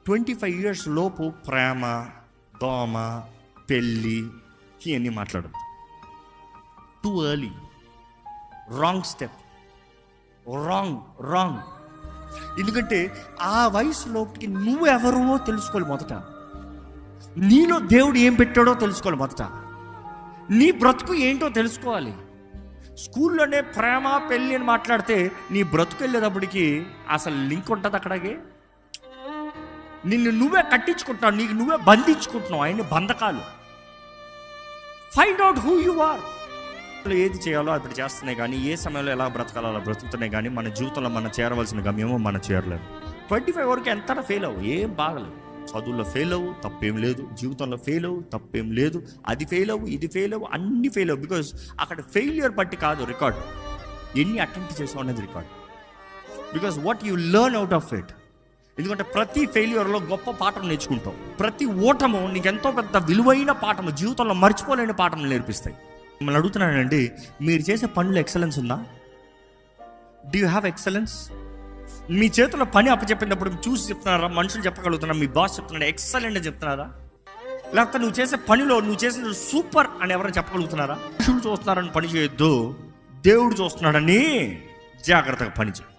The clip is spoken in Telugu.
25 years లోపు ప్రేమ, దోమ, పెళ్ళి ఇవన్నీ మాట్లాడద్దు. Too early, wrong step, wrong. ఎందుకంటే ఆ వయసులోకి నువ్వెవరో తెలుసుకోవాలి. మొదట నీలో దేవుడు ఏం పెట్టాడో తెలుసుకోవాలి. మొదట నీ బ్రతుకు ఏంటో తెలుసుకోవాలి. స్కూల్లోనే ప్రేమ పెళ్ళి అని మాట్లాడితే నీ బ్రతుకు వెళ్ళేటప్పటికి అసలు లింక్ ఉంటుంది అక్కడికి. నిన్ను నువ్వే కట్టించుకుంటున్నావు, నీకు నువ్వే బంధించుకుంటున్నావు. ఆయన బంధకాలు. Find out who you are. ఏది చేయాలో అప్పుడు చేస్తున్నాయి, కానీ ఏ సమయంలో ఎలా బ్రతకాలో అలా బ్రతుకుతున్నాయి. కానీ మన జీవితంలో మనం చేరవలసిన గమ్యమో మనం చేరలేము. 25 వరకు ఎంత ఫెయిల్ అవ్వు, ఏం బాగలేవు. చదువుల్లో ఫెయిల్ అవ్వు, తప్పేం లేదు. జీవితంలో ఫెయిల్ అవ్వు, తప్పేం లేదు. అది ఫెయిల్ అవ్వు, ఇది ఫెయిల్ అవ్వు, అన్ని ఫెయిల్ అవ్వు. బికాజ్ అక్కడ ఫెయిల్యూర్ బట్టి కాదు రికార్డ్, ఎన్ని అటెంప్ట్ చేసావు అనేది record. Because what you learn out of it. ఎందుకంటే ప్రతి ఫెయిల్యూర్లో గొప్ప పాఠం నేర్చుకుంటావు. ప్రతి ఓటము నీకు ఎంతో పెద్ద విలువైన పాఠము, జీవితంలో మర్చిపోలేని పాఠం నేర్పిస్తాయి. మిమ్మల్ని అడుగుతున్నానండి, మీరు చేసే పనులు ఎక్సలెన్స్ ఉందా? Do you have excellence? మీ చేతిలో పని అప్పచెప్పినప్పుడు చూసి చెప్తున్నారా? మనుషులు చెప్పగలుగుతున్నారా? మీ బాస్ చెప్తున్నారా ఎక్సలెంట్ అని చెప్తున్నారా? లేకపోతే నువ్వు చేసే పనిలో నువ్వు చేసిన సూపర్ అని ఎవరైనా చెప్పగలుగుతున్నారా? మనుషులు చూస్తున్నారని పని చేయొద్దు, దేవుడు చూస్తున్నాడని జాగ్రత్తగా పని చేయి.